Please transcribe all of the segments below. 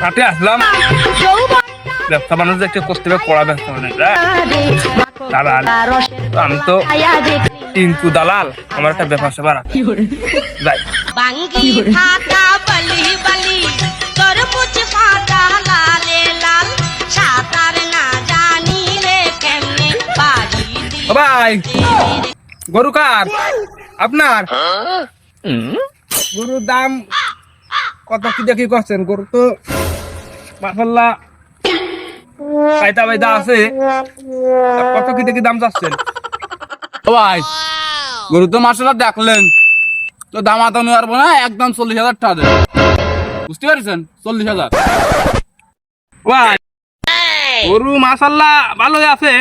হাটে আসলাম ব্যবসা বাণিজ্য একটা করতে হবে, কড়া ব্যবসা বাণিজ্য দালাল। আমি তো টিঙ্কু দালাল, আমার একটা ব্যাপার স্যাপার আছে। যাই ভাই, গরু কার? আপনার? গরুর দাম কত কি দেখি করছেন? গরু তো মাশাআল্লাহ পাইতা পাইতা আছে, কত কি দেখি দাম চাচ্ছেন? ভাই গরু তো মাশাআল্লাহ দেখলেন, তো দাম আতা নিয়ে পারবো না, একদম 40,000 টাকা দেন, বুঝতে পারছেন? 40,000। ভাই গরু মাশাআল্লাহ ভালোই আছে,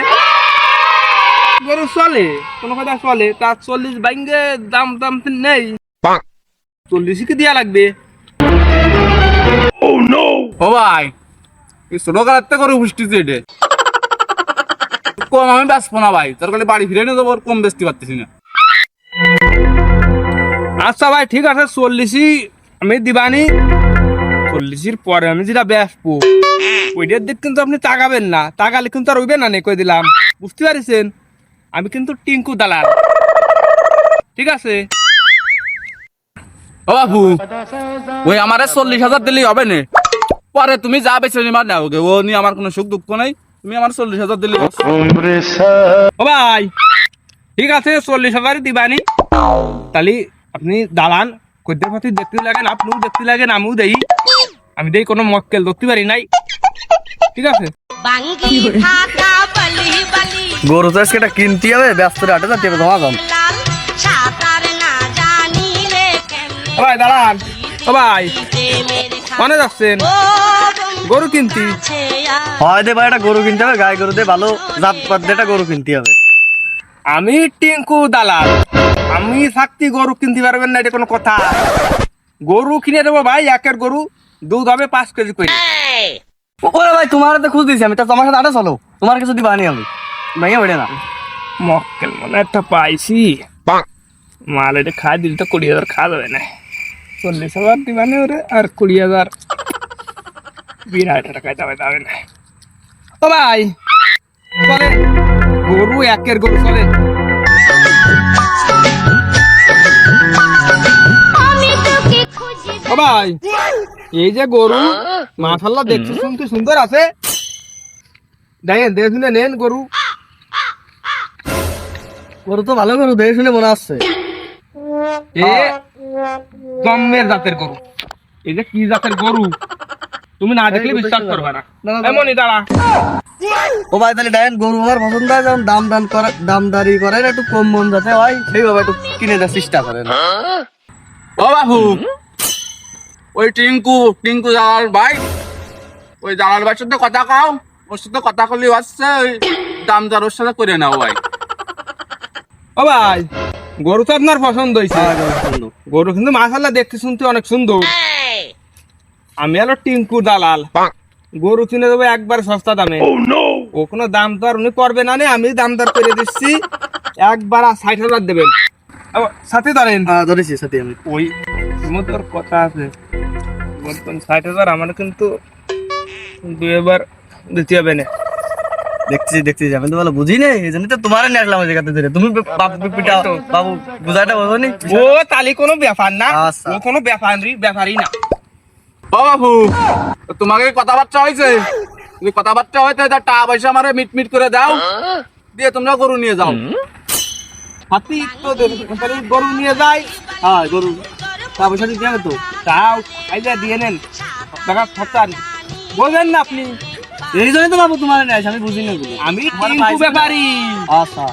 গরু চলে, কোনো কথা চলে, তার 40 বাইঙ্গে দাম দাম নেই, 40 কি দিয়া লাগবে? ও ভাই ছোট কালারতে গরু পুষ্টিছে, এটা কম আমি বেচবো না ভাই, তোর কালে বাড়ি ফিরে নিয়ে যাবো, কম বেচতে পারতেছি না। আচ্ছা ভাই ঠিক আছে, 40 আমি দিবানি, 40 পরে আমি যেটা বেচবো ওইটার দিক কিন্তু আপনি তাকাবেন না, তাকালে কিন্তু আর হইবে না, কই দিলাম, বুঝতে পারছেন? আমি কিন্তু টিঙ্কু দালাল, ঠিক আছে? ও বাবু ওই আমারে 40,000 দিলেই হবে না, পরে তুমি যা বেছে নিবা নাও গে, ও নিয়ে আমার কোনো সুখ দুঃখ নাই, তুমি আমার 40,000 দিলে। ও ভাই ঠিক আছে, 40,000 দিবানি, তাহলে আপনি দালান কদ্দের পাতি দেখতে লাগেন, আপনিও দেখতে লাগেন, আমিও দেই, আমি দেই কোনো মক্কেল ধরতে পারি নাই, ঠিক আছে? গরু তো আজকে এটা কিনতে হবে, ব্যস্ত হাটে যাতে হবে, ধোয়া যাম। ও ভাই দালান, ও ভাই মনে যাচ্ছেন গরু কিনতি? হয় দে ভাই, একটা গরু কিনতে হবে, গায়ে গরু দিয়ে ভালো জাতপাত দিয়ে একটা গরু কিনতে হবে। আমি টিঙ্কু দালাল, আমি থাকতে গরু কিনতে পারবেন না, এটা কোনো কথা? গরু কিনে দেবো ভাই, একের গরু দুধ হবে 5 কেজি করে। ওরে ভাই তোমার তো খুঁজ দিয়েছি আমি, তা তোমার সাথে আটা চলো, তোমার কিছু দিবা নি আমি, ভাইয়া ওঠে না। মক্কেল মনে একটা পাইছি, মাল এটা খাই দিলে তো 20,000 খাওয়া যাবে না, 40,000 দিবানে ওরে, আর 20,000 বিরাট টাকা যাবে যাবে না। ও ভাই চলে, গরু একের গরু চলে। ও ভাই এই যে গরু মাশাআল্লাহ দেখতে শুনতে সুন্দর আছে, দেখেন দেখে শুনে নেন গরু, গরু তো ভালো গরু, দেখে শুনে মনে আসছে। এ জম্মের জাতের গরু, এই যে কি জাতের গরু তুমি না দেখলে বিশ্বাস করবে না, এমনই দাঁড়া। ও ভাই তাহলে দেখেন গরু আমার পছন্দ হয়, যেমন দামদারি করেন, একটু কম মন যাতে হয় সেইভাবে একটু কিনে দেওয়ার চেষ্টা করেন। ও বাবু ওই টিঙ্কু দালাল ভাই, ওই দালাল ভাইয়ের সাথে কথা কাও, ওর সাথে কথা কলি আসছে, ওই দাম দর ওর সাথে করে নাও ভাই। ও ভাই গরু তো আপনার পছন্দ হয়েছে, গরু কিন্তু মাশাআল্লাহ দেখতে শুনতে অনেক সুন্দর, আমি হলো টিঙ্কু দালাল, গরু কিনে দেবো একবার সস্তা দামে, ও কোনো দাম দর উনি করবে না, আমি দাম দর করে দিচ্ছি, একবার 60,000 দেবেন, সাথে ধরেন। ধরেছি সাথে আমি। ওই মধ্যে কথা আছে, 60,000 আমার কিন্তু 2বার দিতে হবে না। দেখছি আমি তো ভালো বুঝি না, এই জন্য তো তোমার নিয়ে আসলাম ওই জায়গাতে ধরে, তুমি বাবু বুঝাটা বোঝো নি। ও তালি কোনো ব্যাপার না, আচ্ছা। ও কোনো ব্যাপারই না। ও বাবু তোমাকে কথাবার্তা হয়েছে, যদি কথাবার্তা হয় তাহলে টাকা পয়সা আমারে মিট করে দাও, দিয়ে তোমরা গরু নিয়ে যাও। হাতি তো গরু নিয়ে যায়, হ্যাঁ গরু তা পয়সা দিতে হবে তো। তাও আইজা দিয়ে নেন, টাকা খরচান বলবেন না আপনি? এই জন্যই তো বাবু তোমার নিয়ে আসি, আমি বুঝি না ওগুলো। আমি টিঙ্কু ব্যাপারী, আচ্ছা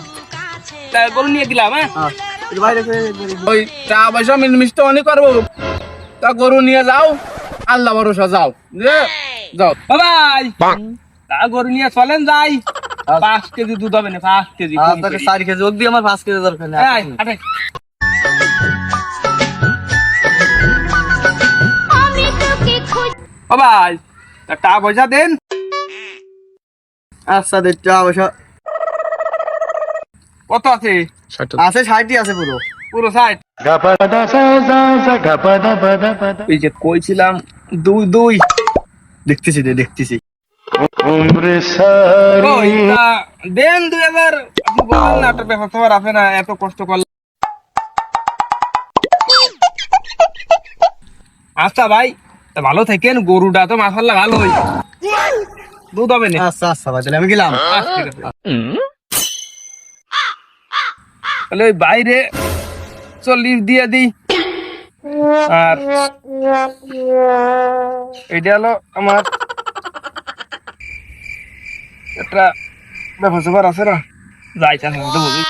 তা গরু নিয়ে দিলাম। হ্যাঁ একটু বাইরে ওই টাকা পয়সা মিষ্টি অনেক করবো, তা গরু নিয়ে যাও, আল্লাহ ভরসা যাও, যাও। ও ভাই তা গরু নিয়ে চলেন যাই, 5 কেজি দুধ হবে না, 5 কেজি 4 কেজি অব্দি, আমার 5 কেজি দরকার নেই। ও ভাই টাকা পয়সা দেন। আচ্ছা দেখতে পয়সা কত আছে? আছে 60ই আছে পুরো। পুরো 60? এই যে কইছিলাম 2 দেখতেছি রে, দেখতেছি। ওই তা দেন 2000, আপনি বলেন না একটা ব্যাপার তোমার আছে না, এত কষ্ট করলে। আচ্ছা ভাই, তা ভালো থাকেন, গরুটা তো মাশাআল্লাহ ভালোই দুধ হবে না। আচ্ছা আচ্ছা ভাই, তাহলে আমি গেলাম। আচ্ছা, ঠিক আছে। তাহলে ওই বাইরে 40 দিয়ে দিই, আর এটা হলো আমার একটা ব্যাপার স্যাপার আছে না, যাইতে বুঝি।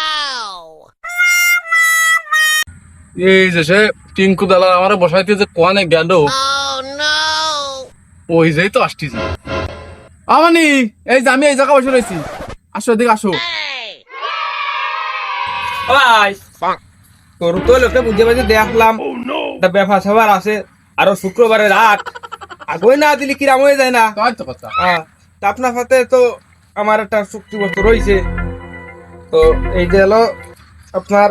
এই যে সে টিঙ্কু দালাল আমার বসাইতে যে কোয়ানে গেল, ওই যেই তো আসতেছি। আমানি, এই যে আমি এই জায়গা বসে রয়েছি, আসো এদিকে আসো। ভাই গরু তো লোকে বুঝে বুঝে দেখলাম একটা ব্যাপার স্যাপার আছে, আরো শুক্রবারে রাত আগুই না দিলে কিরাম হয়ে যায় না। তাই তো কথা। তা আপনার সাথে তো আমার একটা চুক্তিবদ্ধ রয়েছে, তো এই যে হলো আপনার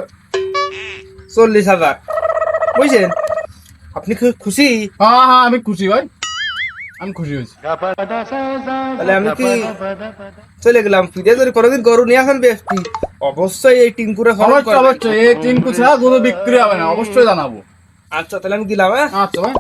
40,000, বুঝছেন? আপনি খুব খুশি? হ্যাঁ হ্যাঁ, আমি খুশি ভাই, আমি খুশি হয়েছি। তাহলে আমি কি চলে গেলাম, ফিরে যদি কোনোদিন গরু নিয়ে আসেন ব্যক্তি অবশ্যই এই টিঙ্কুরে খরচ অবশ্যই করবেন। অবশ্যই, এই টিঙ্কু ছাড়া গরু বিক্রি হবে না, অবশ্যই জানাবো। আচ্ছা তাহলে আমি গেলাম, হ্যাঁ। আচ্ছা ভাই।